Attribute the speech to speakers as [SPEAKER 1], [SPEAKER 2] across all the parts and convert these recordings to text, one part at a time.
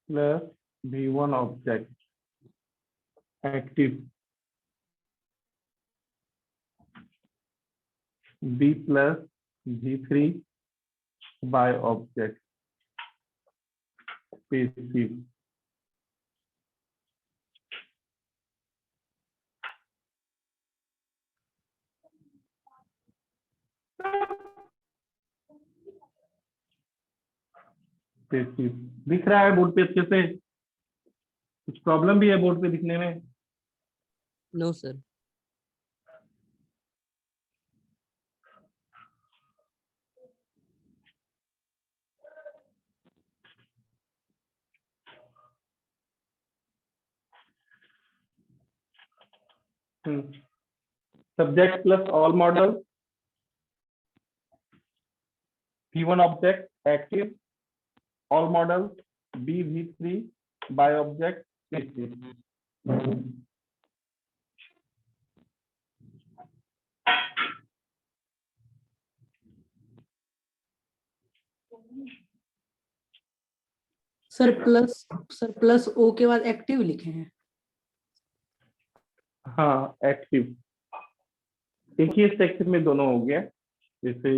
[SPEAKER 1] plus v1 object active b plus v3 by object passive passive दिख रहा है board पे अच्छे से? कुछ प्रॉब्लम भी है बोर्ड पे दिखने में?
[SPEAKER 2] No sir.
[SPEAKER 1] Subject plus all modal v1 object active all model b v3 by object passive
[SPEAKER 3] sir plus O के बाद एक्टिव लिखे हैं।
[SPEAKER 1] हाँ एक्टिव एक ही सेक्शन में दोनों हो गया। जैसे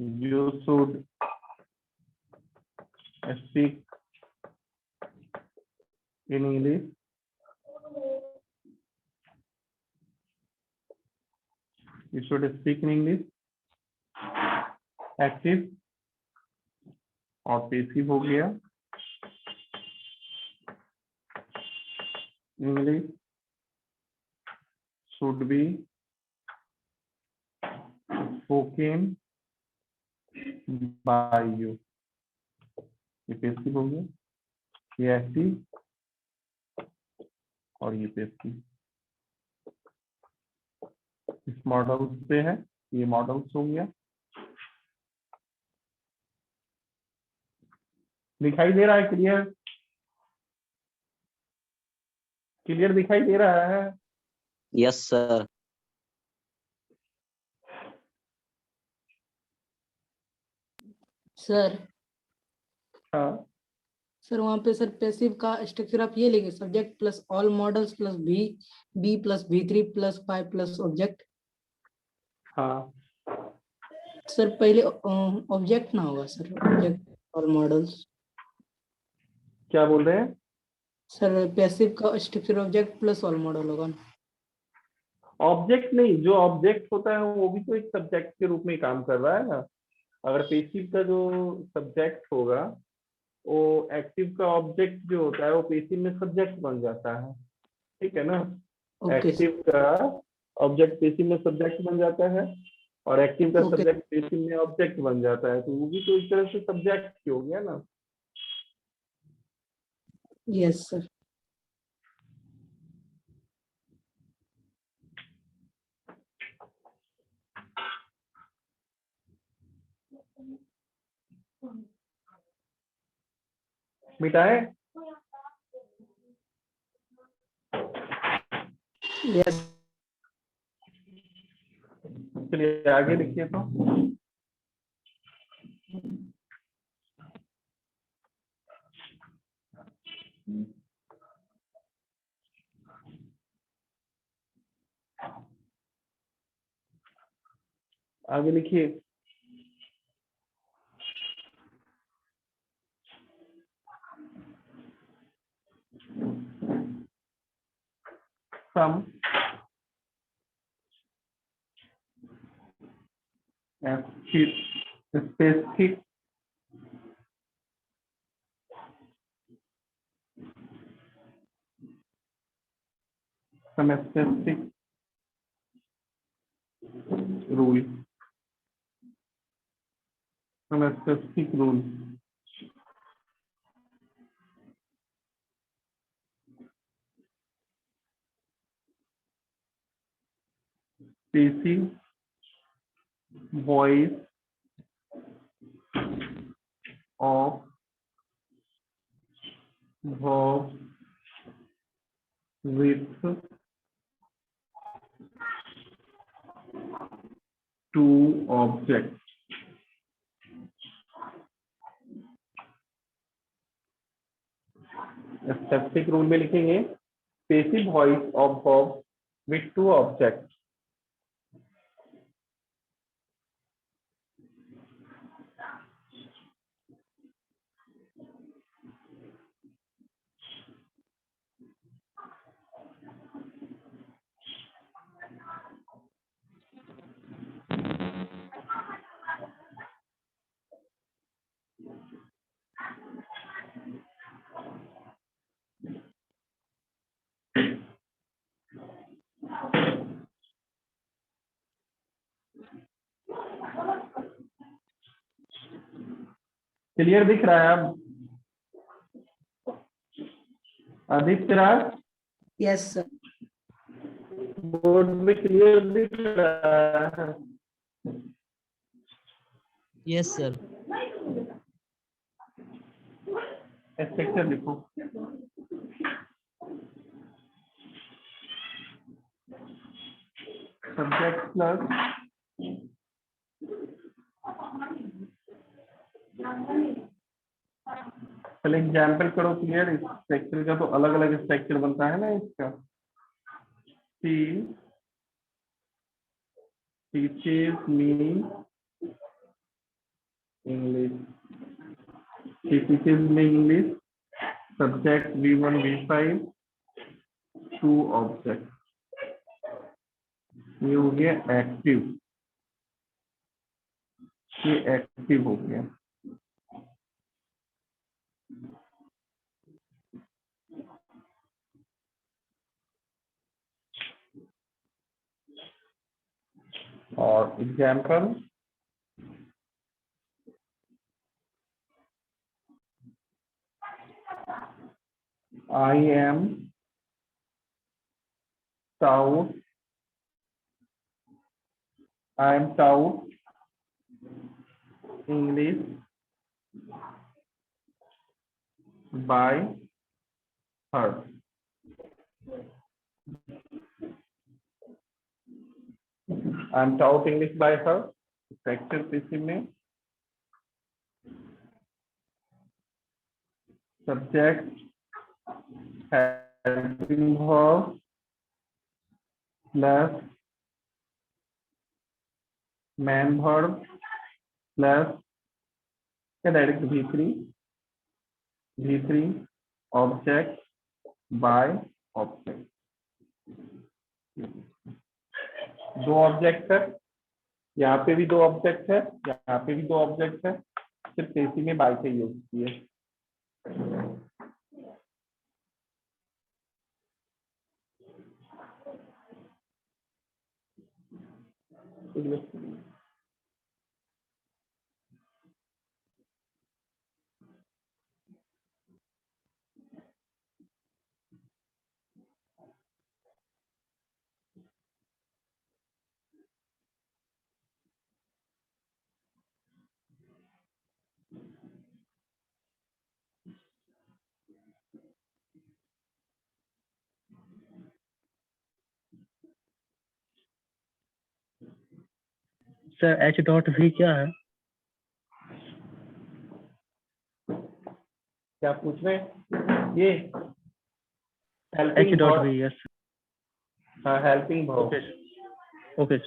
[SPEAKER 1] you should speak in English you should speak in English active और पैसिव हो गया। English should be spoken by you ये पैसिव हो गया, ये एक्टिव और ये पैसिव। इस मॉडल पे है, ये मॉडल्स हो गया। दिखाई दे रहा है? क्लियर क्लियर दिखाई दे रहा है?
[SPEAKER 2] Yes sir.
[SPEAKER 3] सर
[SPEAKER 1] हाँ
[SPEAKER 3] सर वहाँ पे सर पैसिव का स्ट्रक्चर आप ये लेंगे, subject plus all modals plus be plus v3 plus 5 plus object.
[SPEAKER 1] हाँ
[SPEAKER 3] सर पहले ऑब्जेक्ट ना होगा सर, ऑब्जेक्ट और मॉडल्स।
[SPEAKER 1] क्या बोल रहे हैं?
[SPEAKER 3] सर पैसिव का structure object plus all model होगा ना?
[SPEAKER 1] ऑब्जेक्ट नहीं, जो ऑब्जेक्ट होता है वो भी तो एक सब्जेक्ट के रूप में ही काम कर रहा है ना। अगर पैसिव का जो सब्जेक्ट होगा वो एक्टिव का ऑब्जेक्ट जो होता है वो पैसिव में सब्जेक्ट बन जाता है, ठीक है ना।
[SPEAKER 3] ओके
[SPEAKER 1] एक्टिव का ऑब्जेक्ट पैसिव में सब्जेक्ट बन जाता है और एक्टिव का
[SPEAKER 3] ओके
[SPEAKER 1] सब्जेक्ट पैसिव में ऑब्जेक्ट बन जाता है, तो वो भी तो एक तरह से सब्जेक्ट ही हो गया ना।
[SPEAKER 3] Yes sir.
[SPEAKER 1] मिटाए?
[SPEAKER 3] यस
[SPEAKER 1] चलिए आगे लिखिए तो। आगे लिखिए। Some specific some specific rule some specific rule passive voice of verb with two objects specific rule में लिखेंगे passive voice of verb with two object. Clear दिख रहा है अब Aditya Raj?
[SPEAKER 3] Yes sir.
[SPEAKER 1] Board में क्लियर दिख रहा है?
[SPEAKER 2] Yes sir.
[SPEAKER 1] स्ट्रक्चर लिखो। सब्जेक्ट प्लस पहले एग्जाम्पल करो क्लियर। स्ट्रक्चर का तो अलग अलग स्ट्रक्चर बनता है ना इसका। She teaches me English, she teaches me English, subject V1 V5 two object. ये हो गया एक्टिव, ये एक्टिव हो गया। और example I am taught, I am taught English by her. I am taught English by her structure passive में subject helping verb plus main verb plus direct V3 object by object. दो object है, यहाँ पे भी दो object है, यहाँ पे भी दो ऑब्जेक्ट है, सिर्फ पैसिव में बाय का यूज किए।
[SPEAKER 4] सर एच डॉट भी क्या है?
[SPEAKER 1] क्या पूछ रहे हैं? ये
[SPEAKER 4] एच
[SPEAKER 1] हेल्पिंग
[SPEAKER 4] डॉट
[SPEAKER 1] वर्ब।
[SPEAKER 4] भी? यस।
[SPEAKER 1] हाँ हेल्पिंग वर्ब।
[SPEAKER 4] ओके।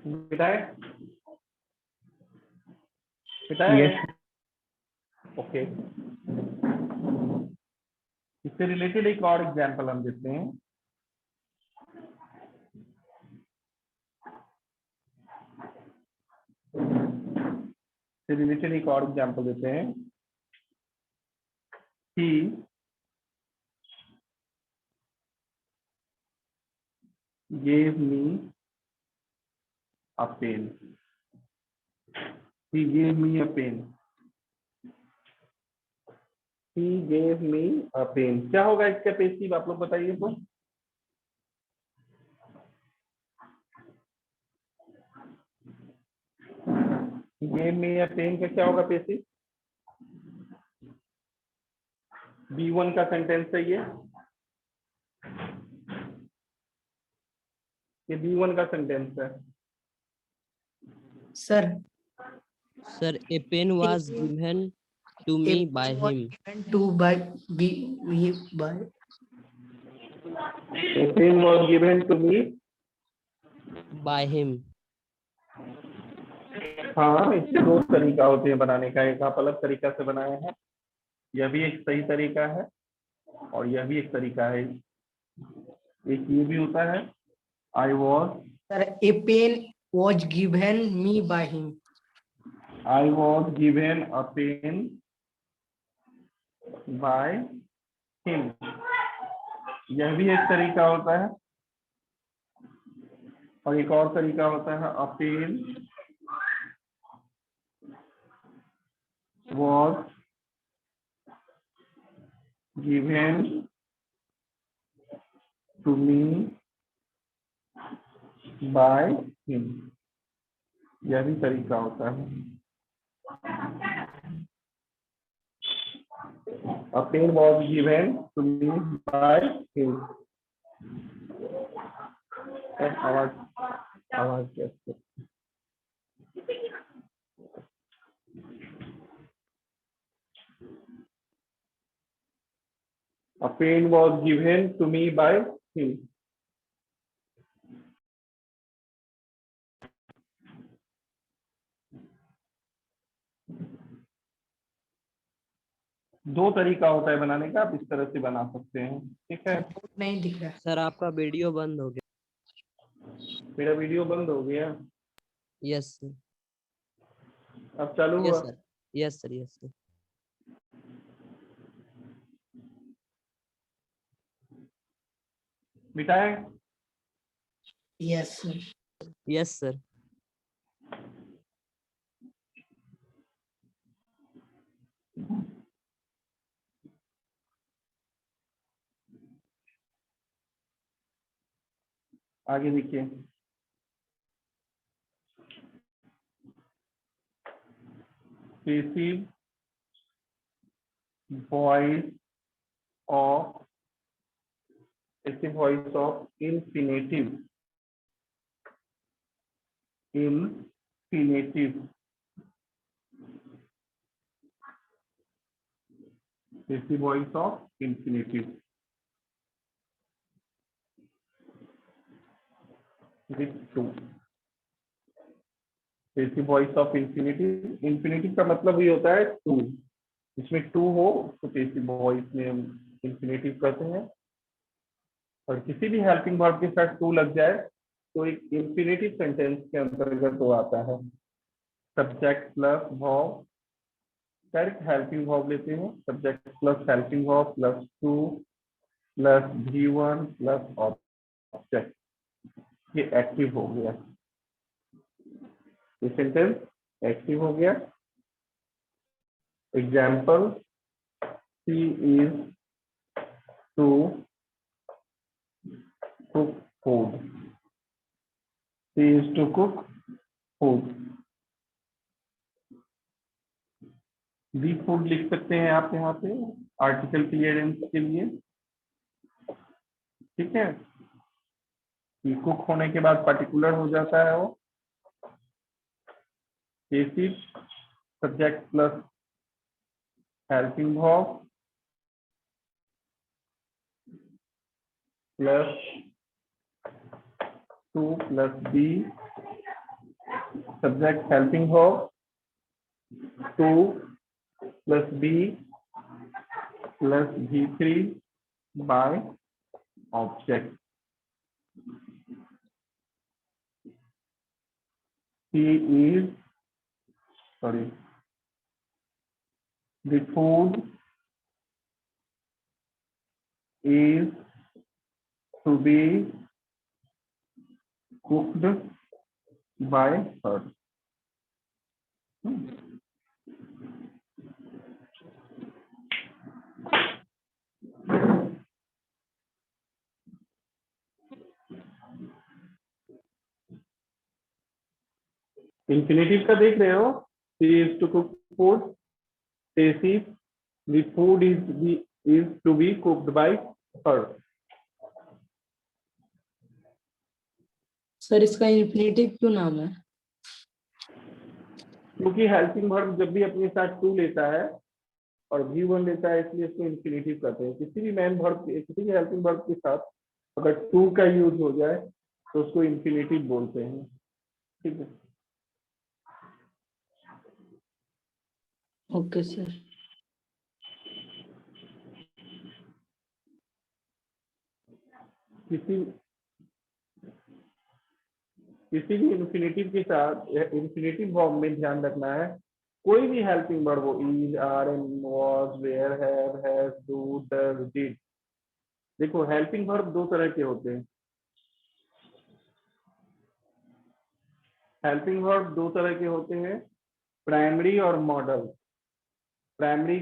[SPEAKER 1] बिठाए बिठाए
[SPEAKER 4] यस।
[SPEAKER 1] ओके। इससे रिलेटेड एक और एग्जांपल हम देते हैं। इससे रिलेटेड एक और एग्जांपल देते हैं कि gave me a pen, he gave me a pen, he gave me a pen। क्या होगा इसका पैसिव, आप लोग बताइए तो। he gave me a pen का क्या होगा पैसिव? B1 का सेंटेंस है ये B1 का सेंटेंस है।
[SPEAKER 3] Sir
[SPEAKER 2] Sir, a pen was given To me
[SPEAKER 3] A
[SPEAKER 2] by
[SPEAKER 3] was
[SPEAKER 2] him.
[SPEAKER 3] given to by B me by
[SPEAKER 1] A pen was given to me.
[SPEAKER 2] By him.
[SPEAKER 1] हाँ, इसके दो तरीका होते हैं बनाने का, एक आप अलग तरीका से बनाए हैं, यह भी एक सही तरीका है और यह भी एक तरीका है। एक ये भी होता है, I was,
[SPEAKER 3] sir, a pen was given me by him.
[SPEAKER 1] I was given a pen by him, यह भी एक तरीका होता है। और एक और तरीका होता है, a pen was given to me by him, यह भी तरीका होता है। A pen was given to me by him. आवाज आवाज कैसे? A pen was given to me by him. दो तरीका होता है बनाने का, आप इस तरह से बना सकते हैं, ठीक है।
[SPEAKER 3] नहीं दिख रहा।
[SPEAKER 2] सर आपका वीडियो बंद हो गया।
[SPEAKER 1] मेरा वीडियो बंद हो गया,
[SPEAKER 2] यस सर।
[SPEAKER 1] अब चालू
[SPEAKER 2] यस
[SPEAKER 1] हुआ।
[SPEAKER 2] Sir. Yes sir. Yes sir.
[SPEAKER 1] मिटाए?
[SPEAKER 3] Yes sir.
[SPEAKER 2] Yes sir.
[SPEAKER 1] आगे देखिए, passive voice of, passive voice of infinitive, infinitive, passive voice of infinitive with to. Passive voice of infinitive, infinitive का मतलब ये होता है टू, इसमें टू हो तो पैसिव वॉइस में हम इंफिनिटिव कहते हैं। और किसी भी हेल्पिंग वर्ब के साथ टू लग जाए तो एक इंफिनिटिव सेंटेंस के अंतर्गत वो आता है। Subject plus verb, direct helping verb लेते हैं, subject plus helping verb plus to plus V1 plus object, ये एक्टिव हो गया, ये सेंटेंस एक्टिव हो गया। Example, she is to cook food, she is to cook food. The food लिख सकते हैं आप यहाँ पे आर्टिकल क्लियरेंस के लिए, ठीक है। ये कुक होने के बाद पार्टिकुलर हो जाता है वो। Passive, subject plus helping verb plus to plus be, subject helping verb to plus be plus V3 by object. He is, sorry, the food is to be cooked by her. Infinitive का देख रहे हो, she is to cook food, passive, the food is to be cooked by her.
[SPEAKER 3] Sir इसका infinitive क्यों नाम है?
[SPEAKER 1] क्योंकि helping verb जब भी अपने साथ टू लेता है और V1 लेता है, इसलिए इसको इन्फिनेटिव कहते हैं। किसी भी मैन वर्ब, किसी भी हेल्पिंग वर्ब के साथ अगर टू का यूज हो जाए तो उसको इन्फिनेटिव बोलते हैं। ठीक है,
[SPEAKER 3] ओके सर।
[SPEAKER 1] किसी किसी भी इन्फिनेटिव के साथ, इन्फिनेटिव फॉर्म में ध्यान रखना है, कोई भी हेल्पिंग वर्ब हो, is, are, am, was, were, have, has, do, does, did. देखो हेल्पिंग वर्ब दो तरह के होते हैं। हेल्पिंग वर्ब दो तरह के होते हैं, प्राइमरी और मॉडल। प्राइमरी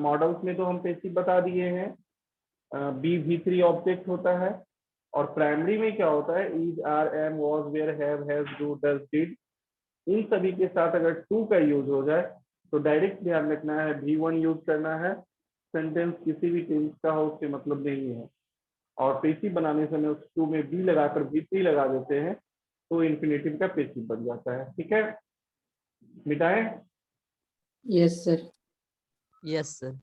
[SPEAKER 1] मॉडल्स में तो हम पैसिव बता दिए हैं, बी V3 ऑब्जेक्ट होता है। और प्राइमरी में क्या होता है, is, are, am, was, were, have, has, do, does, did. इन सभी के साथ अगर टू का यूज हो जाए तो डायरेक्ट ध्यान रखना है V1 यूज करना है। सेंटेंस किसी भी टेंस का हो उससे मतलब नहीं है। और पेसिव बनाने समय उस टू में बी लगाकर V3 लगा देते हैं तो इन्फिनेटिव का पेसिव बन जाता है। ठीक है, मिटाएं?
[SPEAKER 3] Yes sir.
[SPEAKER 2] Yes sir.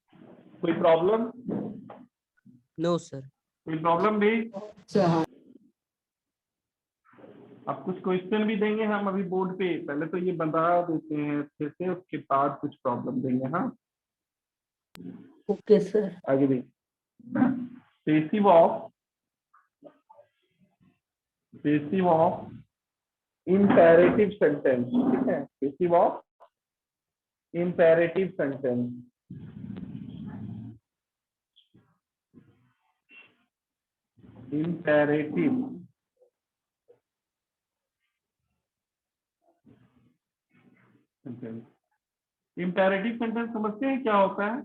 [SPEAKER 1] कोई प्रॉब्लम?
[SPEAKER 2] No sir.
[SPEAKER 1] कोई प्रॉब्लम भी?
[SPEAKER 3] सर हाँ।
[SPEAKER 1] अब कुछ क्वेश्चन भी देंगे हम अभी बोर्ड पे, पहले तो ये बता देते हैं अच्छे से, उसके बाद कुछ प्रॉब्लम देंगे। हाँ,
[SPEAKER 3] ओके सर।
[SPEAKER 1] आगे भी पेसिव ऑफ इम्पेरेटिव सेंटेंस। ठीक है, passive of imperative sentence. Imperative sentence, imperative sentence समझते हैं क्या होता है?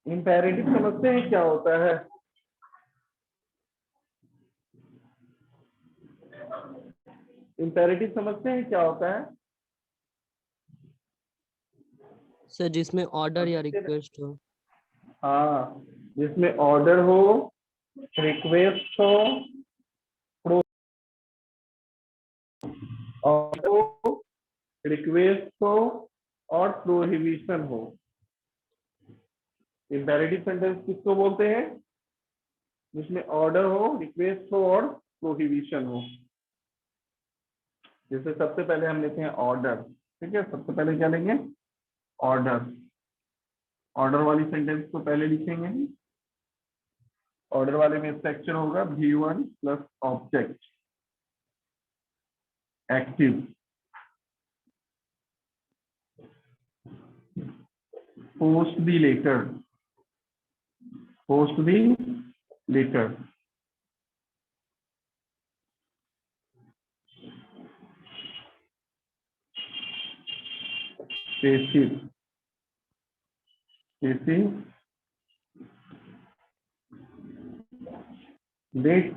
[SPEAKER 1] इम्पेरेटिव समझते हैं क्या होता है? इम्पेरेटिव समझते हैं क्या होता है?
[SPEAKER 2] सर जिसमें ऑर्डर या रिक्वेस्ट हो।
[SPEAKER 1] हाँ, जिसमें ऑर्डर हो, रिक्वेस्ट हो, रिक्वेस्ट हो और प्रोहिबिशन हो। इम्पेरेटिव सेंटेंस किसको बोलते हैं? जिसमें ऑर्डर हो, रिक्वेस्ट हो और प्रोहिबिशन हो। जैसे सबसे पहले हम लेते हैं ऑर्डर। ठीक है, सबसे पहले क्या लेंगे? ऑर्डर। ऑर्डर वाली सेंटेंस को पहले लिखेंगे। ऑर्डर वाले में स्ट्रक्चर होगा V1 plus object active, post the letter, post the letter, passive, passive, let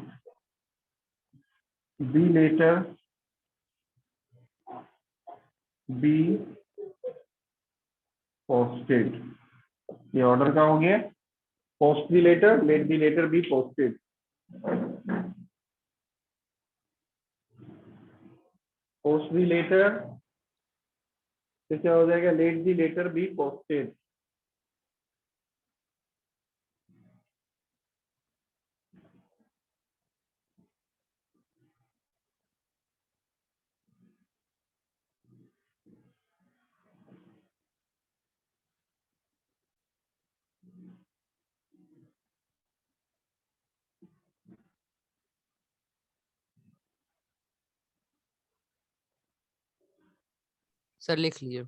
[SPEAKER 1] the letter be posted. ये ऑर्डर का हो गया। Post the letter, let the letter be posted. Post the letter तो क्या हो जाएगा, let the letter be posted.
[SPEAKER 2] Sir लिख लिए।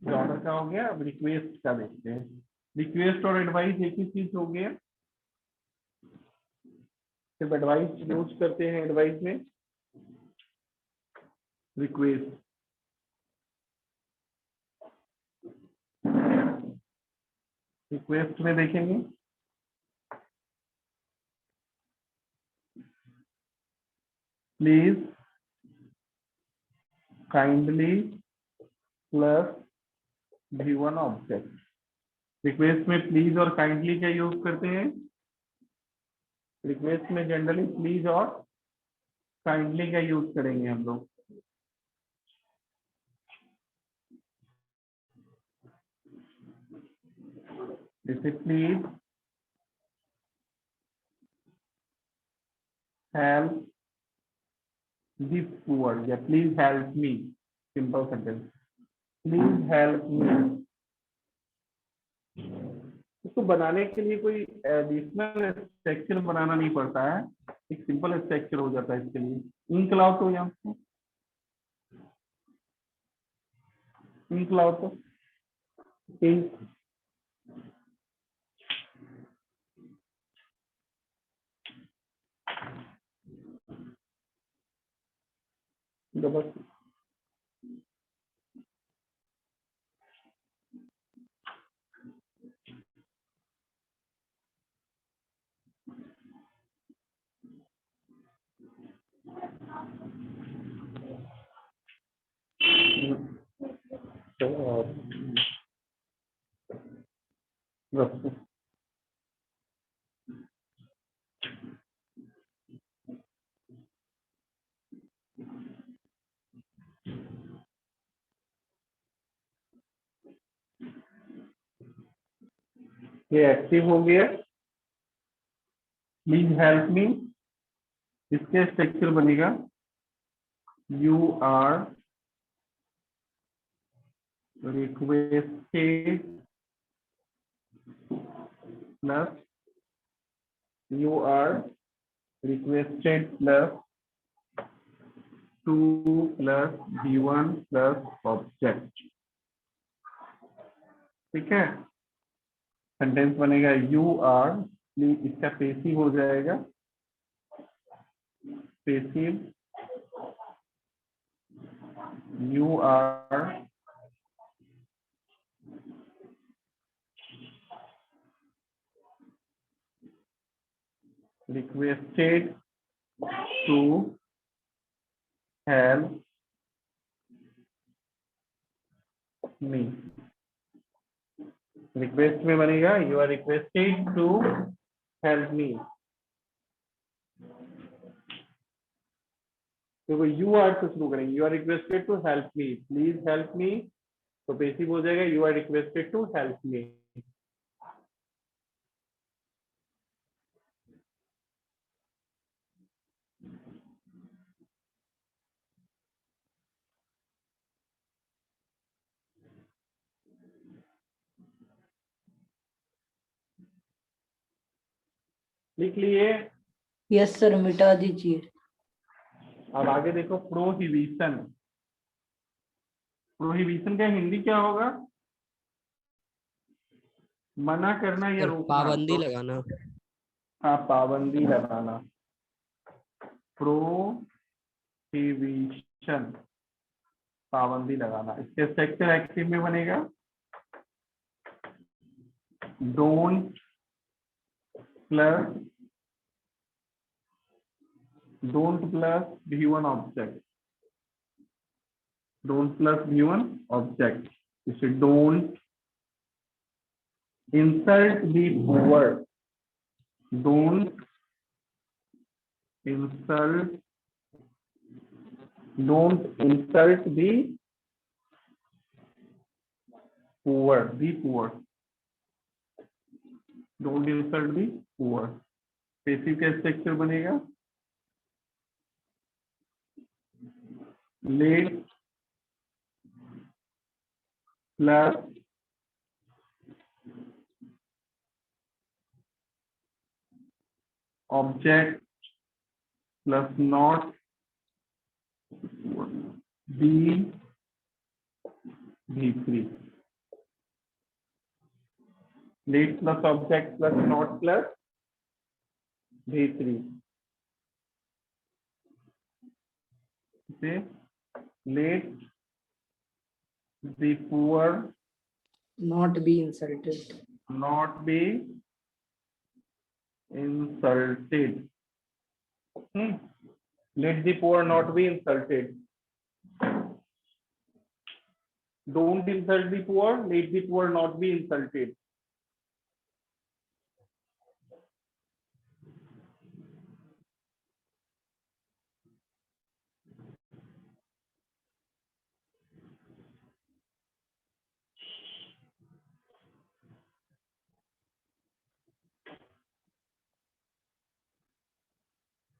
[SPEAKER 1] ऑर्डर का हो गया। अब रिक्वेस्ट का देखते हैं। रिक्वेस्ट और एडवाइस एक ही चीज हो गया। सिर्फ एडवाइस यूज करते हैं, एडवाइस में रिक्वेस्ट। रिक्वेस्ट में देखेंगे please, kindly plus V1 object. Request में प्लीज और काइंडली का यूज करते हैं। रिक्वेस्ट में जनरली प्लीज और काइंडली का यूज करेंगे हम लोग। जैसे प्लीज हेल्प दी पुअर या please help me, simple sentence, please help मी। इसको बनाने के लिए कोई एडिशनल स्ट्रक्चर बनाना नहीं पड़ता है, एक सिंपल स्ट्रक्चर हो जाता है इसके लिए। इंक लाओ तो यहाँ पे, इंक लाओ तो, इंक बस। बस। ये एक्टिव हो गया, प्लीज हेल्प मी। इसके स्ट्रक्चर बनेगा you are requested plus you are requested plus to plus v1 plus object. ठीक है, सेंटेंस बनेगा यू आर, इसका पेसिव हो जाएगा, passive you are requested to help me। Request में बनेगा you are requested to help me. देखो you are से शुरू करेंगे, you are requested to help me, please help me, तो बेसिक हो जाएगा you are requested to help me. लिख लिए?
[SPEAKER 3] यस सर, मिटा दीजिए।
[SPEAKER 1] अब आगे देखो, प्रोहिबिशन। प्रोहिबिशन का हिंदी क्या होगा? मना करना या
[SPEAKER 2] सर
[SPEAKER 1] रोकना।
[SPEAKER 2] पाबंदी लगाना।
[SPEAKER 1] हाँ, पाबंदी लगाना, प्रोहिबिशन, पाबंदी लगाना। इसके स्ट्रक्चर एक्टिव में बनेगा don't plus v1 object, don't plus v1 object. इसे don't insult the poor, don't insult, don't insult the poor, the poor, don't insult the poor. Passive का स्ट्रक्चर बनेगा let plus object plus not be v3, let plus object plus not plus v3 से let the poor
[SPEAKER 3] not be insulted.
[SPEAKER 1] not be insulted। Let the poor not be insulted। Don't insult the poor, let the poor not be insulted।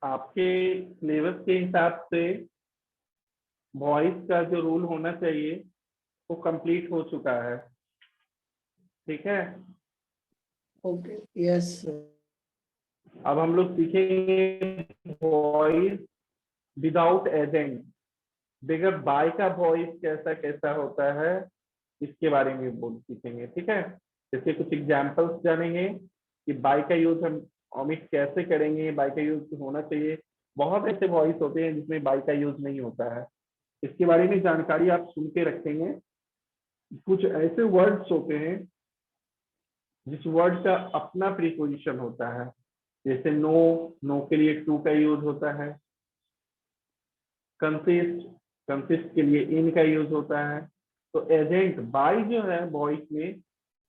[SPEAKER 1] आपके syllabus के हिसाब से voice का जो rule होना चाहिए वो कंप्लीट हो चुका है, ठीक है।
[SPEAKER 3] Okay, yes sir.
[SPEAKER 1] अब हम लोग सीखेंगे वॉइस विदाउट एजेंट। बगैर बाय का वॉइस कैसा कैसा होता है इसके बारे में बोल सीखेंगे, ठीक है। जैसे कुछ एग्जांपल्स जानेंगे कि बाय का यूज हम ओमिट कैसे करेंगे, बाय का यूज होना चाहिए। बहुत ऐसे वॉइस होते हैं जिसमें बाय का यूज नहीं होता है, इसके बारे में जानकारी आप सुन के रखेंगे। कुछ ऐसे वर्ड्स होते हैं जिस वर्ड का अपना प्रीपोजिशन होता है, जैसे नो, नो के लिए टू का यूज होता है। कंसिस्ट, कंसिस्ट के लिए इन का यूज होता है। तो एजेंट बाय जो है वॉइस में,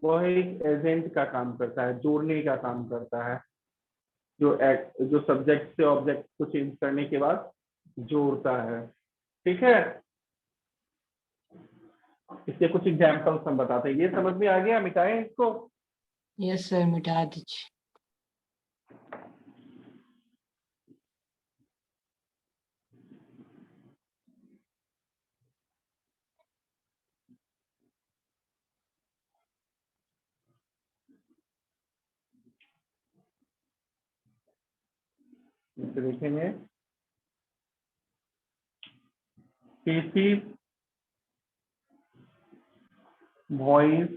[SPEAKER 1] वह एक एजेंट का काम करता है, जोड़ने का काम करता है, जो सब्जेक्ट से ऑब्जेक्ट को चेंज करने के बाद जोड़ता है, ठीक है। इसके कुछ एग्जांपल्स हम बताते हैं। ये समझ में आ गया, मिटाएं इसको।
[SPEAKER 3] यस सर, मिटा दीजिए।
[SPEAKER 1] इसे देखेंगे passive voice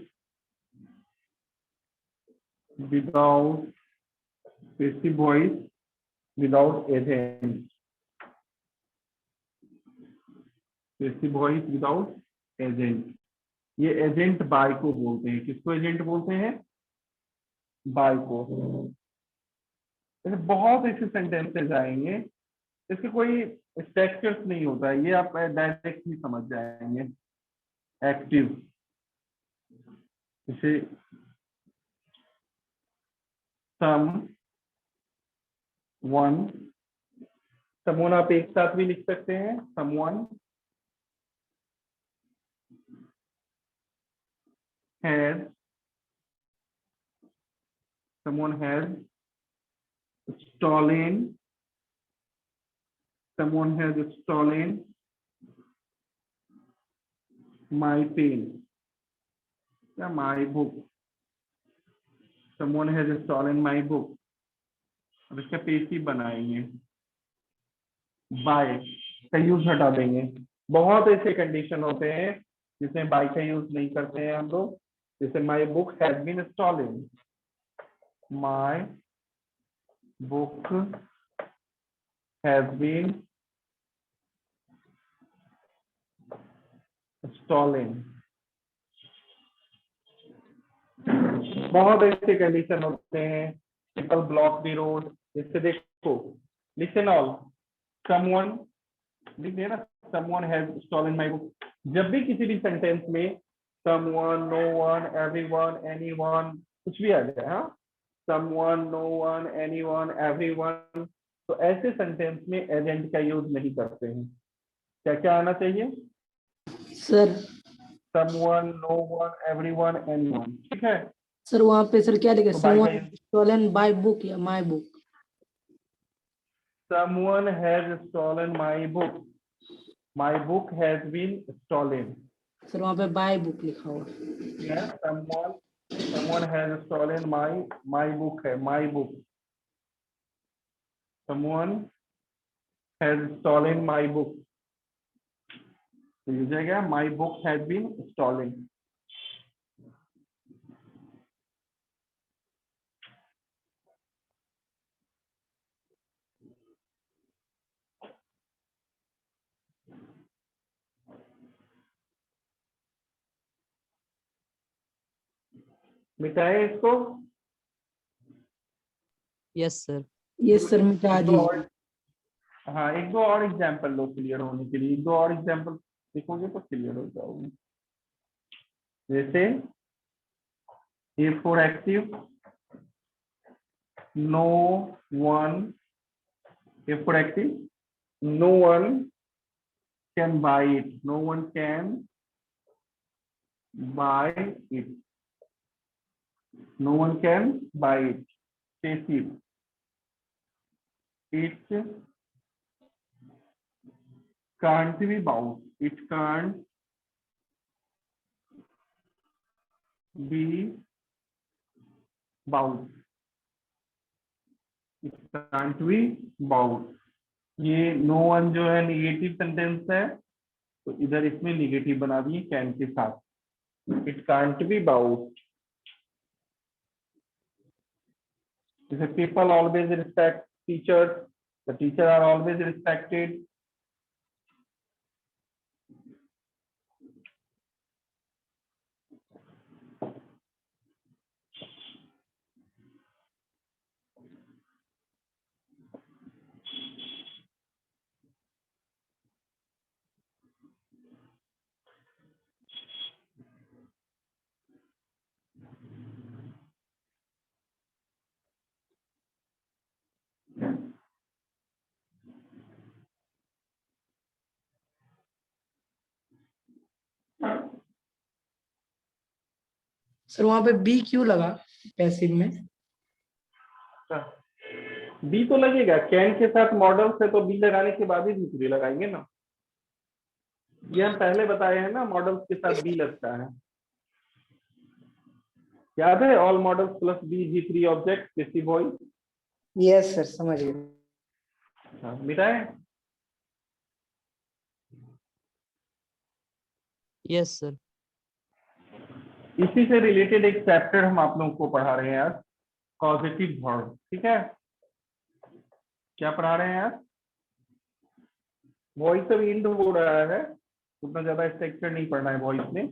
[SPEAKER 1] without, passive voice without agent, passive voice without agent. ये एजेंट बाय को बोलते हैं। किसको एजेंट बोलते हैं? बाय को। ऐसे बहुत ऐसे सेंटेंसेस आएंगे, इसके कोई स्ट्रक्चर्स नहीं होता है, ये आप डायरेक्ट ही समझ जाएंगे। एक्टिव, जैसे someone, someone आप एक साथ भी लिख सकते हैं। someone has, someone has stolen, someone has stolen my pen या my book, someone has stolen my book। अब इसका पेसिव बनाएंगे, बाय का यूज हटा देंगे। बहुत ऐसे कंडीशन होते हैं जिसमें बाय का यूज नहीं करते हैं हम लोग। जैसे my book has been stolen, my book has been stolen. बहुत ऐसे कंडीशन होते हैं। पीपल ब्लॉक द रोड, जैसे देखो लिसन ऑल, समवन लिख दिया ना, someone has stolen my book. जब भी किसी भी सेंटेंस में someone, no one, everyone, anyone कुछ भी आ जाए, हाँ, someone, no one, anyone, everyone, तो ऐसे सेंटेंस में एजेंट का यूज नहीं करते हैं। क्या क्या आना चाहिए?
[SPEAKER 3] Sir
[SPEAKER 1] someone, no one, everyone, anyone, ठीक है।
[SPEAKER 3] सर वहाँ पे सर क्या लिखे,
[SPEAKER 1] तो by
[SPEAKER 3] someone
[SPEAKER 1] the-
[SPEAKER 3] stolen by book या my book?
[SPEAKER 1] someone has stolen my book, my book has been stolen।
[SPEAKER 3] Sir वहाँ पे by book लिखा हुआ है।
[SPEAKER 1] Yes, someone has stolen my book है, my book। someone has stolen my book, तो use है क्या? my book has been stolen। मिटाए इसको।
[SPEAKER 2] Yes sir.
[SPEAKER 3] यस सर, मिटा
[SPEAKER 1] एक दो
[SPEAKER 3] दीजिए।
[SPEAKER 1] और, हाँ एक दो और एग्जाम्पल लो क्लियर होने के लिए। एक दो और एग्जाम्पल लिखोगे तो क्लियर हो जाओगे। जैसे A for active, no one, A for active, no one can buy it, no one can buy it, no one can buy it, passive। it can't be bound. It can't be bound. It can't be bound. ये no one जो है negative sentence है, तो इधर इसमें negative बना दिए can के साथ. It can't be bought. People always respect teachers. The teacher are always respected.
[SPEAKER 3] Sir वहां पे बी क्यों लगा पैसिव में?
[SPEAKER 1] बी तो लगेगा, कैन के साथ मॉडल्स है तो बी लगाने के बाद ही दूसरी लगाएंगे ना. ये हम पहले बताए हैं ना, मॉडल्स के साथ बी लगता है. याद है, ऑल मॉडल्स प्लस बी भी3 object passive voice.
[SPEAKER 3] Yes sir, समझ गए.
[SPEAKER 1] मिटाए.
[SPEAKER 2] Yes sir.
[SPEAKER 1] इसी से रिलेटेड एक चैप्टर हम आप लोगों को पढ़ा रहे हैं आज, कॉजेटिव वर्ब. ठीक है, क्या पढ़ा रहे हैं आज? वॉइस अब इंड हो रहा है, उतना ज्यादा स्ट्रक्चर नहीं पढ़ना है वॉइस में.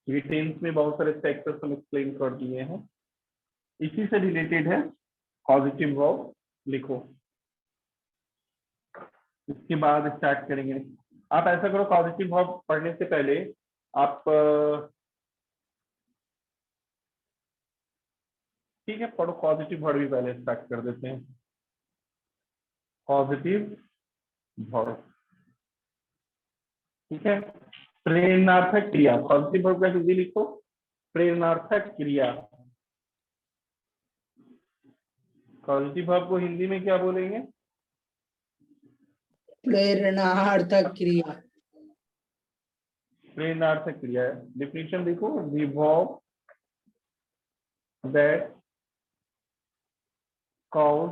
[SPEAKER 1] ये टेंस में बहुत सारे स्ट्रक्चर्स हम एक्सप्लेन कर दिए हैं. इसी से रिलेटेड है पॉजिटिव वर्ब. लिखो, इसके बाद स्टार्ट करेंगे. आप ऐसा करो, पॉजिटिव वर्ब पढ़ने से पहले आप ठीक है पढ़ो, पॉजिटिव वर्ब भी पहले स्टार्ट कर देते हैं. पॉजिटिव वर्ब, ठीक है. प्रेरणार्थक क्रिया. पॉजिटिव वर्ब का हिंदी लिखो, प्रेरणार्थक क्रिया. पॉजिटिव वर्ब को हिंदी में क्या बोलेंगे?
[SPEAKER 3] प्रेरणार्थक क्रिया.
[SPEAKER 1] प्रेरणार्थक क्रिया. डिफिनेशन देखो, the verb that cause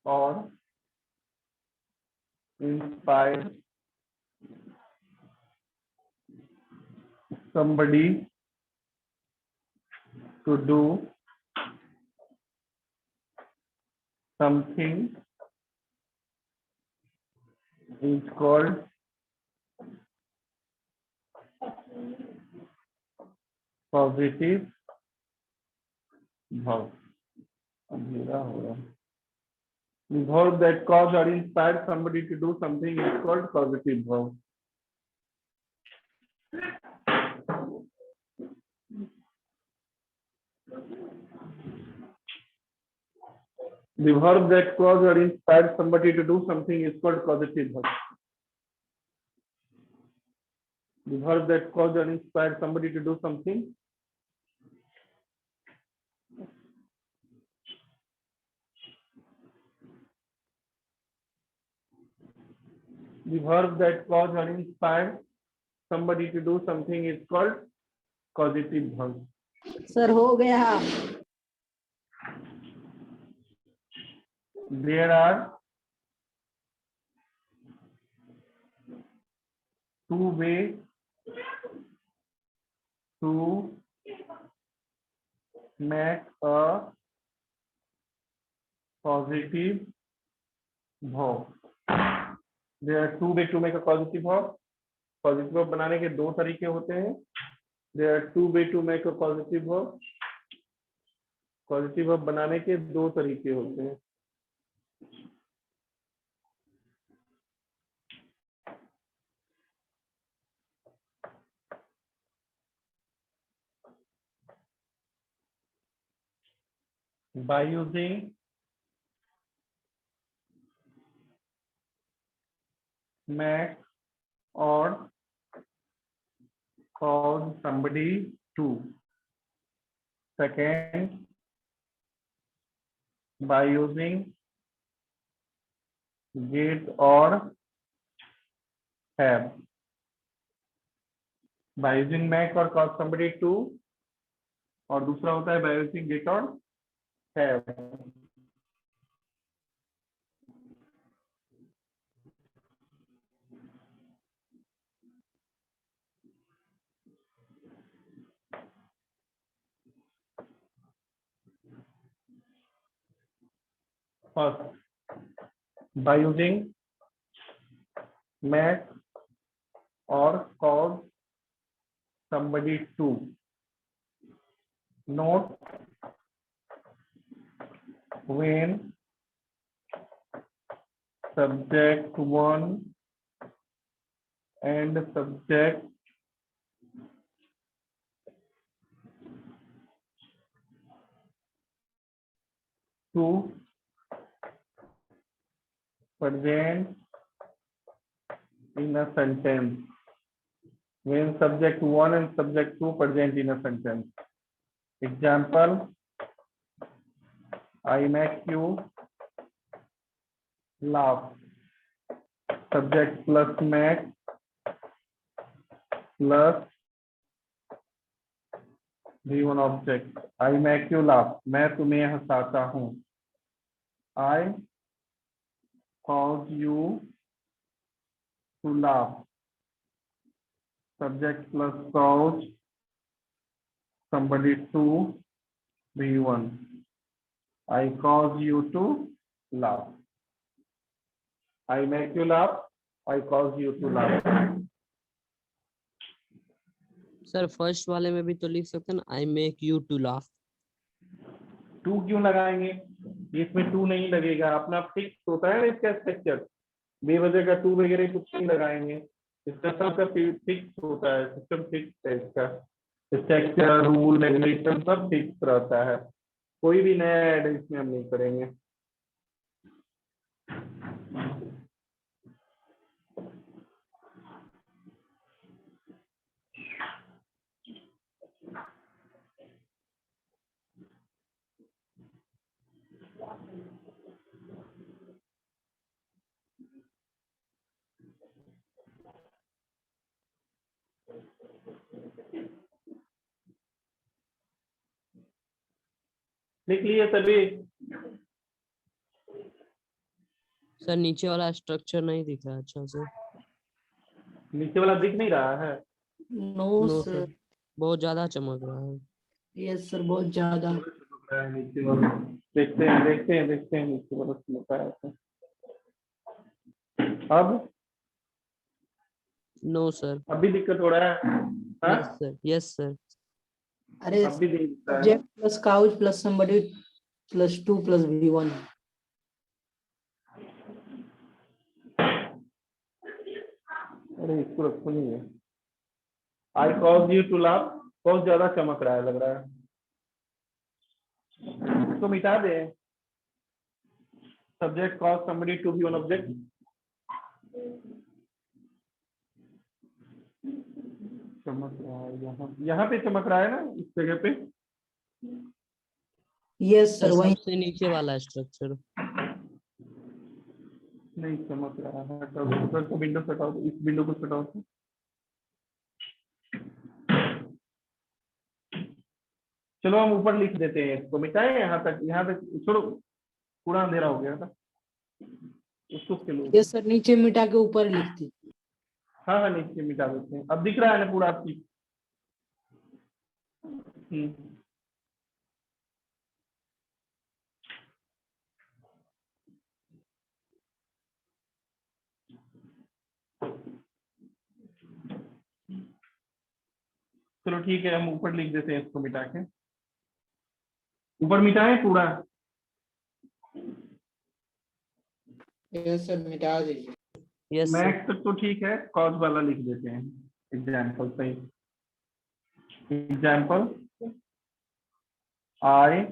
[SPEAKER 1] or inspire somebody to do something is called positive verb. अंधेरा हो रहा है. The verb that cause or inspire somebody to do something is called positive verb. The verb that cause or inspire somebody to do something is called causative verb. The verb that cause or inspire somebody to do something the verb that cause or inspire somebody to do something is called causative verb.
[SPEAKER 3] Sir हो गया.
[SPEAKER 1] There are two ways to make a positive verb. There are two ways to make a positive verb. Positive verb बनाने के दो तरीके होते हैं. There are two ways to make a positive verb. Positive verb बनाने के दो तरीके होते हैं. By using make or cause somebody to. Second, by using get or have by using make or cause somebody to, और दूसरा होता है by using get और have. First, by using make or cause somebody to. Note when subject 1 and subject 2 present in a sentence. When subject 1 and subject 2 present in a sentence. Example, I make you laugh. Subject plus make plus V1 object. I make you laugh. मैं तुम्हें हंसाता हूँ. I cause you to laugh. Subject plus cause somebody to V1. I cause you to laugh. I make you laugh. I cause you to laugh.
[SPEAKER 2] Sir first वाले में भी तो लिख सकते हैं ना, I make you to laugh.
[SPEAKER 1] To क्यों लगाएंगे? इसमें टू नहीं लगेगा. अपना फिक्स होता है ना इसका स्ट्रक्चर. बेवजह का टू वगैरह कुछ नहीं लगाएंगे. इसका सबका फिक्स होता है. सिस्टम फिक्स है इसका. स्ट्रक्चर, रूल, रेगुलेशन सब फिक्स रहता है. कोई भी नया ऐड इसमें हम नहीं करेंगे. लिख लिए सभी?
[SPEAKER 2] सर नीचे वाला स्ट्रक्चर नहीं दिख रहा अच्छा से.
[SPEAKER 1] नीचे वाला दिख नहीं रहा है?
[SPEAKER 3] No
[SPEAKER 2] no
[SPEAKER 3] sir.
[SPEAKER 2] सर, बहुत ज्यादा चमक रहा है.
[SPEAKER 3] यस सर, बहुत ज्यादा.
[SPEAKER 1] नीचे वाला देखते हैं नीचे वाला चमका है. अब
[SPEAKER 2] नो सर.
[SPEAKER 1] अभी दिक्कत हो रहा है? हाँ?
[SPEAKER 2] Yes sir, yes sir.
[SPEAKER 3] अरे
[SPEAKER 1] अब भी दिखता है.
[SPEAKER 3] Subject plus couch plus somebody plus 2 plus V1.
[SPEAKER 1] अरे इसको रखो नहीं है. I cause you to laugh. बहुत ज्यादा चमक रहा है, लग रहा है. इसको मिटा दे. Subject cause somebody to V one object. चमक रहा है यहाँ पे चमक रहा है ना इस जगह पे.
[SPEAKER 3] यस सर,
[SPEAKER 2] सर
[SPEAKER 3] वही.
[SPEAKER 2] सबसे नीचे वाला स्ट्रक्चर.
[SPEAKER 1] नहीं चमक रहा है. तो विंडो हटाओ. इस विंडो को हटाओ. चलो हम ऊपर लिख देते हैं. इसको मिटाएं. यहाँ तक छोड़ो. पूरा अंधेरा हो गया था. उसको खेलो.
[SPEAKER 3] यस सर, नीचे मिटा के ऊपर लिखती.
[SPEAKER 1] हाँ नीचे मिटा देते हैं. अब दिख रहा है ना पूरा आपकी? चलो ठीक है, हम ऊपर लिख देते हैं इसको मिटा के. ऊपर मिटाएं पूरा.
[SPEAKER 3] यस सर, मिटा दीजिए.
[SPEAKER 2] Yes sir.
[SPEAKER 1] मैक्स तक तो ठीक है. कॉज वाला लिख देते हैं. एग्जाम्पल सही. Example, I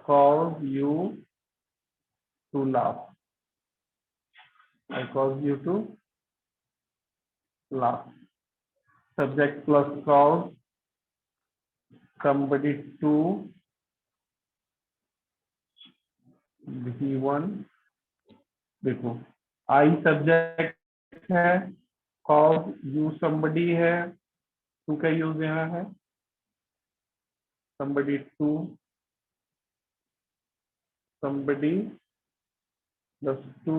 [SPEAKER 1] cause you to laugh. I cause you to laugh. Subject plus cause somebody to V1. देखो आई सब्जेक्ट है, कॉज यू समबडी है, टू का यूज यहाँ है, somebody to, somebody plus to,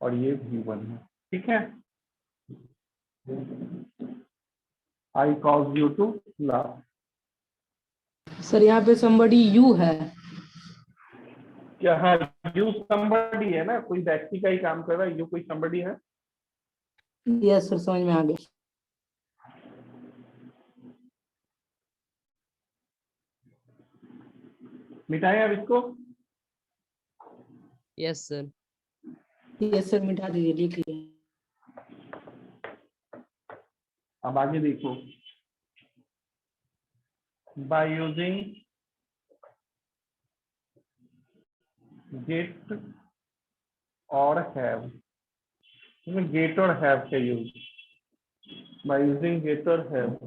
[SPEAKER 1] और ये V1 है, ठीक है। I cause you to laugh.
[SPEAKER 3] Sir यहाँ पे somebody you है।
[SPEAKER 1] क्या? हाँ, यू somebody है ना, कोई व्यक्ति का ही काम कर रहा है, यू कोई somebody है।
[SPEAKER 3] यस सर, समझ में आ गया।
[SPEAKER 1] मिटाएं अब इसको।
[SPEAKER 2] Yes sir.
[SPEAKER 3] यस सर, मिटा दीजिए, लिख लिया।
[SPEAKER 1] अब आगे देखो, बाय यूजिंग गेट और हैव, गेट और हैव का यूज, बाय यूजिंग गेट और have,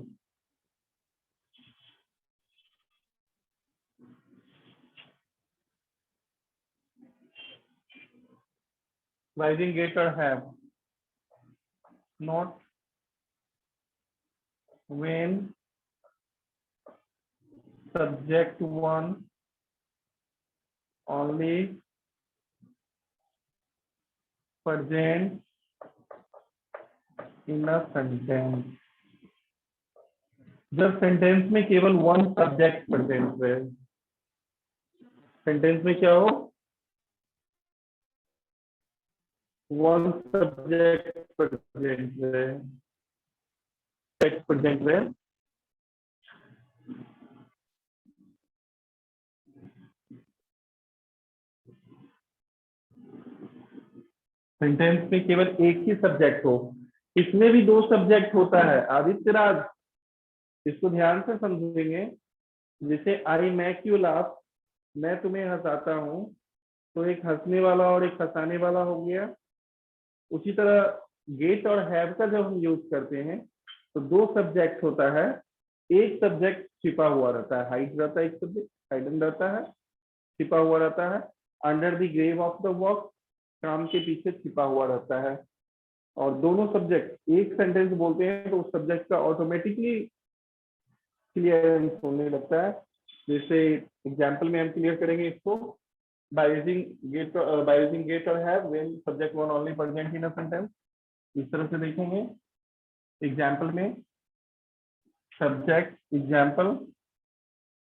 [SPEAKER 1] by using get or have, not when subject one only present in a sentence। जब सेंटेंस में केवल वन सब्जेक्ट प्रेजेंट है, सेंटेंस में क्या हो, वन सब्जेक्ट प्रेजेंट है, टेक्स्ट प्रेजेंट है, सेंटेंस में केवल एक ही सब्जेक्ट हो। इसमें भी दो सब्जेक्ट होता है आदित्य राज, इसको ध्यान से समझेंगे। जैसे आई मेक यू लाफ, मैं तुम्हें हंसाता हूँ, तो एक हंसने वाला और एक हंसाने वाला हो गया। उसी तरह गेट और हैव का जब हम यूज करते हैं तो दो सब्जेक्ट होता है, एक सब्जेक्ट छिपा हुआ रहता है, हाइड रहता है, एक सब्जेक्ट हाइडन रहता है, छिपा हुआ रहता है, under the grave of the work, काम के पीछे छिपा हुआ रहता है। और दोनों सब्जेक्ट एक सेंटेंस बोलते हैं तो उस सब्जेक्ट का ऑटोमेटिकली क्लियरेंस होने लगता है। जैसे एग्जाम्पल में हम क्लियर करेंगे इसको, by using get or have when subject one only present in a sentence। इस तरह से देखेंगे एग्जाम्पल में, subject example,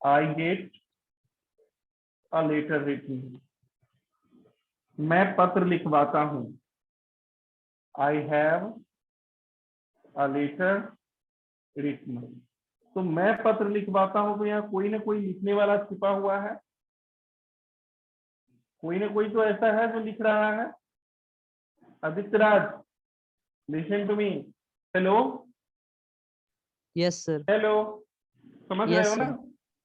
[SPEAKER 1] I get a letter written, मैं पत्र लिखवाता हूँ, I have a letter written. तो मैं पत्र लिखवाता हूँ तो यहाँ कोई ना कोई लिखने वाला छिपा हुआ है, कोई ना कोई तो ऐसा है जो लिख रहा है। Aditya Raj, listen to me, hello
[SPEAKER 2] yes sir.
[SPEAKER 1] Hello, समझ रहे
[SPEAKER 2] यस
[SPEAKER 1] हो ना,
[SPEAKER 2] सर।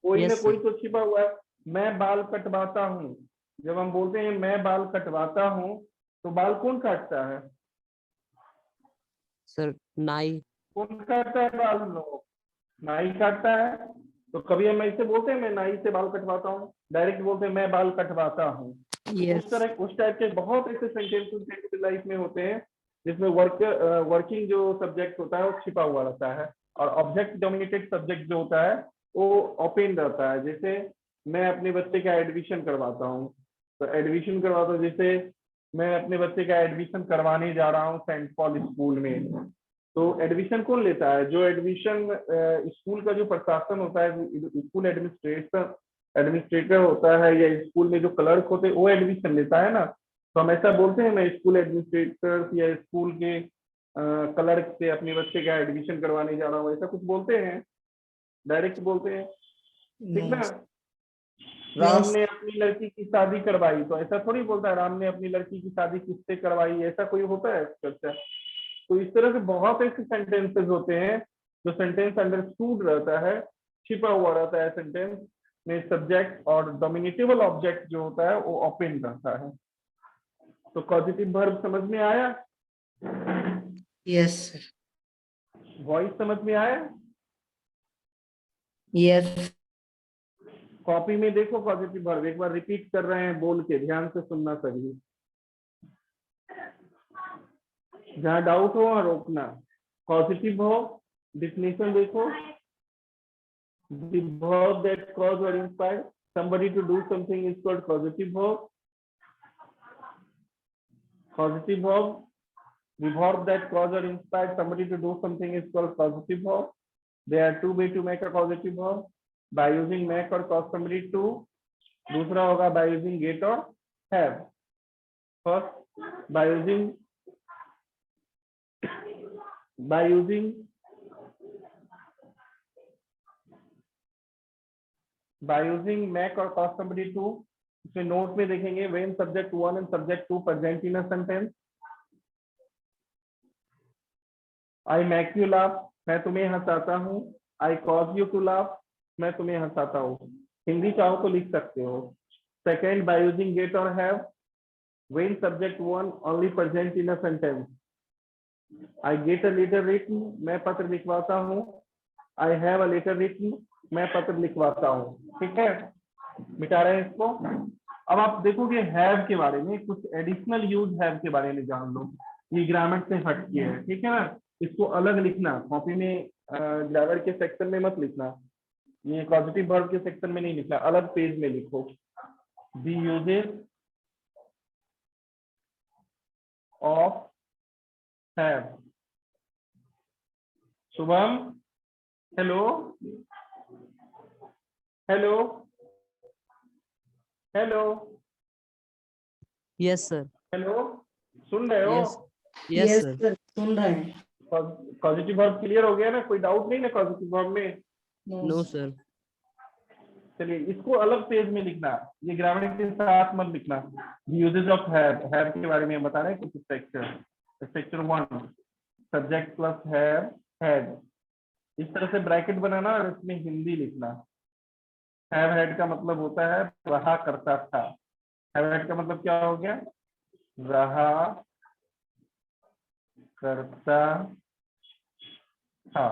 [SPEAKER 1] कोई ना
[SPEAKER 2] यस
[SPEAKER 1] कोई
[SPEAKER 2] सर।
[SPEAKER 1] तो छिपा हुआ है। मैं बाल कटवाता हूँ, जब हम बोलते हैं मैं बाल कटवाता हूँ तो बाल कौन काटता है?
[SPEAKER 2] सर नाई।
[SPEAKER 1] कौन काटता है बाल? लोग, नाई काटता है। तो कभी हम ऐसे बोलते हैं मैं नाई से बाल कटवाता हूँ, डायरेक्ट बोलते हैं मैं बाल कटवाता हूँ। उस तरह उस टाइप के बहुत ऐसे सेंटेंसेस लाइफ में होते हैं जिसमें वर्किंग जो सब्जेक्ट होता है वो छिपा हुआ रहता है, और ऑब्जेक्ट डोमिनेटेड सब्जेक्ट जो होता है वो ओपन रहता है। जैसे मैं अपने बच्चे का एडमिशन करवाता हूँ, तो एडमिशन करवाता हूँ, जैसे मैं अपने बच्चे का एडमिशन करवाने जा रहा हूँ सेंट पॉल स्कूल में, तो एडमिशन कौन लेता है? जो एडमिशन स्कूल का जो प्रशासन होता है, स्कूल एडमिनिस्ट्रेटर होता है, या स्कूल में जो क्लर्क होते हैं वो एडमिशन लेता है ना। तो हम ऐसा बोलते हैं मैं स्कूल एडमिनिस्ट्रेटर या स्कूल के क्लर्क से अपने बच्चे का एडमिशन करवाने जा रहा हूँ, ऐसा कुछ बोलते हैं, डायरेक्ट बोलते हैं, ठीक ना। राम ने अपनी लड़की की शादी करवाई, तो ऐसा थोड़ी बोलता है राम ने अपनी लड़की की शादी किससे करवाई, ऐसा कोई होता है चर्चा? तो इस तरह से बहुत ऐसे सेंटेंसेस होते हैं जो सेंटेंस अंडरस्टूड रहता है, छिपा हुआ रहता है सेंटेंस में, सब्जेक्ट और डोमिनेटिव ऑब्जेक्ट जो होता है वो ओपन रहता है। तो पॉजिटिव वर्ब समझ में आया?
[SPEAKER 3] Yes sir.
[SPEAKER 1] वॉइस समझ में आया?
[SPEAKER 3] यस।
[SPEAKER 1] कॉपी में देखो पॉजिटिव वर्ब, एक बार रिपीट कर रहे हैं बोल के, ध्यान से सुनना सभी। जहाँ डाउट हो वहाँ रोकना। पॉजिटिव हो, डिफिनेशन देखो, the verb that cause or inspire somebody to do something is called causative verb. Causative verb, the verb that cause or inspire somebody to do something is called causative verb. There are two ways to make a causative verb, by using make or cause somebody to, दूसरा होगा by using get or have. First by using make or cause somebody to, इसमें note में देखेंगे when subject 1 and subject 2 present in a sentence. I make you laugh, मैं तुम्हें हंसाता हूँ. I cause you to laugh, मैं तुम्हें हंसाता हूँ. हिंदी चाहो तो लिख सकते हो. Second, by using get or have, when subject 1 only present in a sentence. I get a letter written, मैं पत्र लिखवाता हूँ. I have a letter written, मैं पत्र लिखवाता हूँ. ठीक है, मिटा रहे हैं इसको. अब आप देखोगे हैव के बारे में, कुछ एडिशनल यूज हैव के बारे में जान लो. ये ग्रामर से हटके है, ठीक है ना. इसको अलग लिखना, कॉपी में ग्रामर के सेक्शन में मत लिखना. ये पॉजिटिव वर्ब के सेक्शन में नहीं लिखना, अलग पेज में लिखो. The uses of have. Shubham, hello hello hello
[SPEAKER 2] Yes, sir.
[SPEAKER 1] Hello, सुन रहे हो?
[SPEAKER 2] Yes. Yes,
[SPEAKER 3] yes
[SPEAKER 2] sir.
[SPEAKER 3] Sir, सुन रहे हैं.
[SPEAKER 1] पॉजिटिव वर्ब क्लियर हो गया ना? कोई डाउट नहीं ना पॉजिटिव वर्ब में?
[SPEAKER 2] No, sir.
[SPEAKER 1] चलिए, इसको अलग पेज में लिखना, ये ग्रामर के साथ मत लिखना. यूजेस ऑफ हैव के बारे में बता रहे हैं कुछ structure. Structure 1, subject plus have had. इस तरह से ब्रैकेट बनाना और इसमें हिंदी लिखना. हैव हैड का मतलब होता है रहा करता था. हैव हैड का मतलब क्या हो गया? रहा करता था,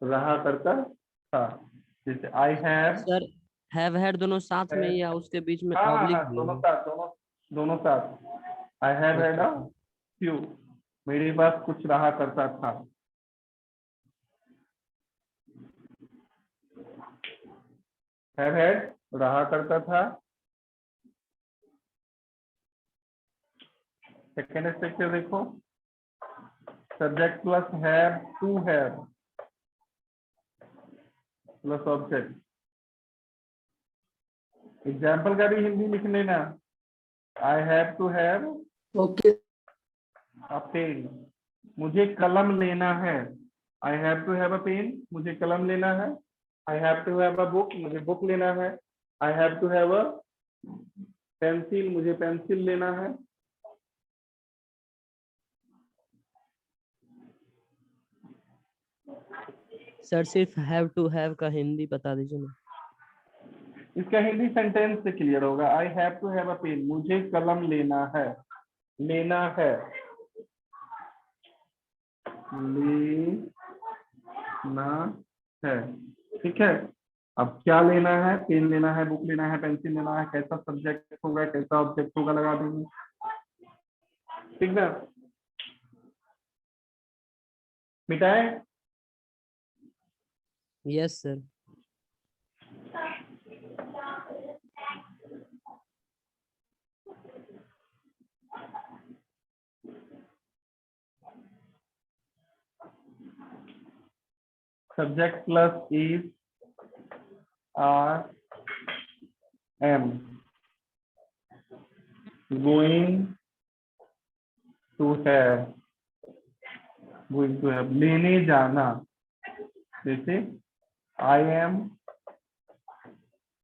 [SPEAKER 1] रहा करता था. जैसे I have.
[SPEAKER 2] Sir, have had दोनों साथ में या उसके बीच में
[SPEAKER 1] हाँ
[SPEAKER 2] ऑब्लिक
[SPEAKER 1] हाँ,
[SPEAKER 2] भी
[SPEAKER 1] दोनों
[SPEAKER 2] है?
[SPEAKER 1] साथ, दोनों साथ. I have had a few, मेरे पास कुछ रहा करता था. हैव हैड रहा करता था. सेकेंड स्ट्रक्चर देखो, subject plus have to have plus object. Example का भी हिंदी लिख लेना. I have to have
[SPEAKER 3] okay.
[SPEAKER 1] A pen, मुझे कलम लेना है. I have to have a pen, मुझे कलम लेना है. I have to have a book, मुझे बुक लेना है. I have to have a pencil, मुझे पेंसिल लेना है.
[SPEAKER 2] सर सिर्फ have to have का हिंदी बता दीजिए ना.
[SPEAKER 1] इसका हिंदी सेंटेंस से क्लियर होगा. I have to have a pen, मुझे कलम लेना है. लेना है, लेना है. ठीक है. अब क्या लेना है? पेन लेना है, बुक लेना है, पेंसिल लेना है. कैसा सब्जेक्ट होगा, कैसा ऑब्जेक्ट होगा, लगा देंगे. ठीक ना? मिटाए?
[SPEAKER 2] Yes, sir.
[SPEAKER 1] Subject plus is, are, am. Going to have. Going to have. लेने जाना. जैसे I am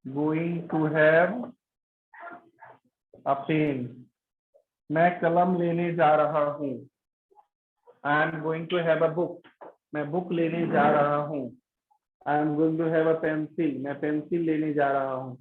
[SPEAKER 1] going to have a pen. मैं कलम लेने जा रहा हूँ. I am going to have a book. मैं बुक लेने जा रहा हूँ. I am going to have a pencil. मैं पेंसिल लेने जा रहा हूँ.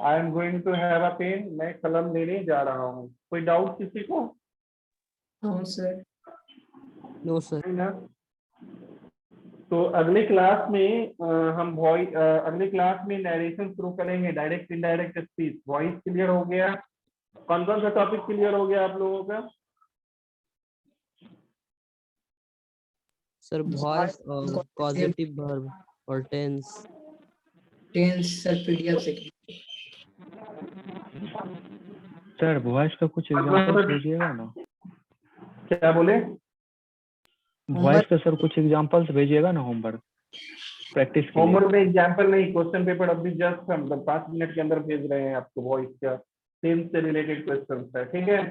[SPEAKER 1] I am going to have a pen, मैं कलम लेने जा रहा हूँ। कोई डाउट किसी को?
[SPEAKER 3] हाँ सर।
[SPEAKER 2] No sir.
[SPEAKER 1] है ना? तो अगले क्लास में हम वॉइस, अगले क्लास में नरेशन शुरू करेंगे, direct indirect speech. Voice clear हो गया? कौन कौन सा टॉपिक क्लियर हो गया आप लोगों का?
[SPEAKER 2] सर वॉइस और पॉजिटिव वर्ब और टेंस।
[SPEAKER 3] टेंस सर पीडीएफ से।
[SPEAKER 4] सर वॉइस का कुछ एग्जांपल्स भेजिएगा ना।
[SPEAKER 1] क्या बोले?
[SPEAKER 4] वॉइस का सर कुछ एग्जांपल्स भेजिएगा ना होमवर्क प्रैक्टिस के लिए।
[SPEAKER 1] होमवर्क में एग्जाम्पल नहीं, क्वेश्चन पेपर अभी जस्ट हम 5 मिनट के अंदर भेज रहे हैं आपको। वॉइस का टेंस से रिलेटेड क्वेश्चन है, ठीक है?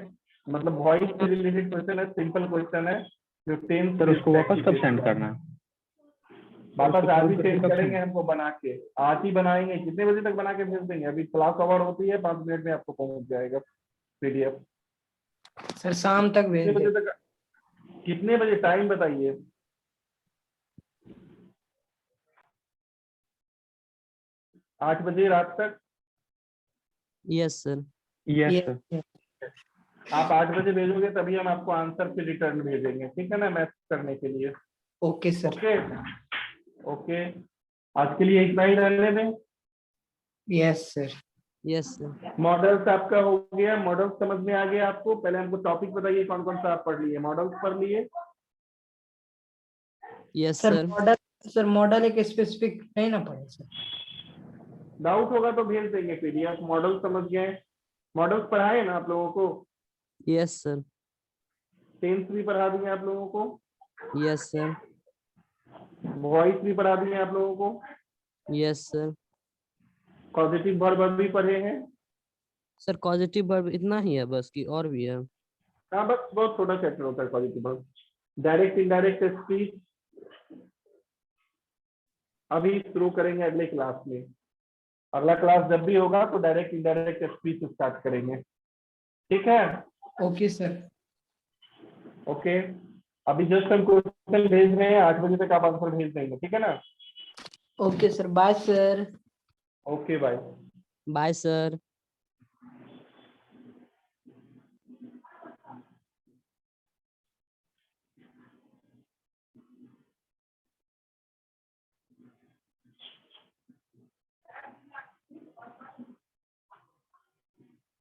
[SPEAKER 1] मतलब वॉइस से रिलेटेड क्वेश्चन है, सिंपल क्वेश्चन है जो टेंस।
[SPEAKER 4] सर उसको वापस कब सेंड करना है?
[SPEAKER 1] वापस आज ही सेंड करेंगे हमको बना के, आज ही बनाएंगे। कितने बजे तक बना के भेज देंगे? अभी क्लास ओवर होती है, 5 मिनट में आपको पहुंच जाएगा पीडीएफ।
[SPEAKER 3] सर शाम तक भेज
[SPEAKER 1] कितने
[SPEAKER 3] दे।
[SPEAKER 1] बजे तक? कितने बजे? टाइम बताइए। 8 बजे रात तक?
[SPEAKER 2] Yes sir.
[SPEAKER 4] Yes sir.
[SPEAKER 1] आप 8 बजे भेजोगे तभी हम आपको आंसर पे रिटर्न भेजेंगे, ठीक है ना? मैथ करने के लिए।
[SPEAKER 3] Okay sir.
[SPEAKER 1] ओके ओके, आज के लिए इतना ही रहने दें।
[SPEAKER 3] Yes sir.
[SPEAKER 2] Yes sir.
[SPEAKER 1] Models आपका हो गया, मॉडल्स समझ में आ गया आपको? पहले हमको टॉपिक बताइए कौन कौन सा आप पढ़ लिए। मॉडल्स पढ़ लिए?
[SPEAKER 2] Yes
[SPEAKER 3] sir
[SPEAKER 2] sir.
[SPEAKER 3] Model, sir model एक स्पेसिफिक नहीं ना पड़े सर।
[SPEAKER 1] डाउट होगा तो भेज देंगे पीडीएफ। मॉडल समझ गए? मॉडल्स पढ़ाए ना आप लोगों को?
[SPEAKER 2] Yes sir.
[SPEAKER 1] टेंस भी पढ़ा दिए आप लोगों को?
[SPEAKER 2] Yes sir.
[SPEAKER 1] वॉइस भी पढ़ा दिए आप लोगों को?
[SPEAKER 2] Yes sir.
[SPEAKER 1] पॉजिटिव वर्ब भी पढ़े हैं?
[SPEAKER 2] सर पॉजिटिव वर्ब इतना ही है बस कि और भी है?
[SPEAKER 1] हाँ, बस बहुत छोटा चैप्टर होता है positive verb. Direct indirect speech अभी शुरू करेंगे अगले क्लास में। अगला क्लास जब भी होगा तो डायरेक्ट इनडायरेक्ट स्पीच स्टार्ट करेंगे, ठीक है?
[SPEAKER 3] Okay sir.
[SPEAKER 1] ओके, अभी जस्ट हम क्वेश्चन भेज रहे हैं, 8 बजे तक आप आंसर भेज देंगे, ठीक है ना?
[SPEAKER 3] Okay sir, bye sir.
[SPEAKER 1] Okay bye.
[SPEAKER 2] Bye sir.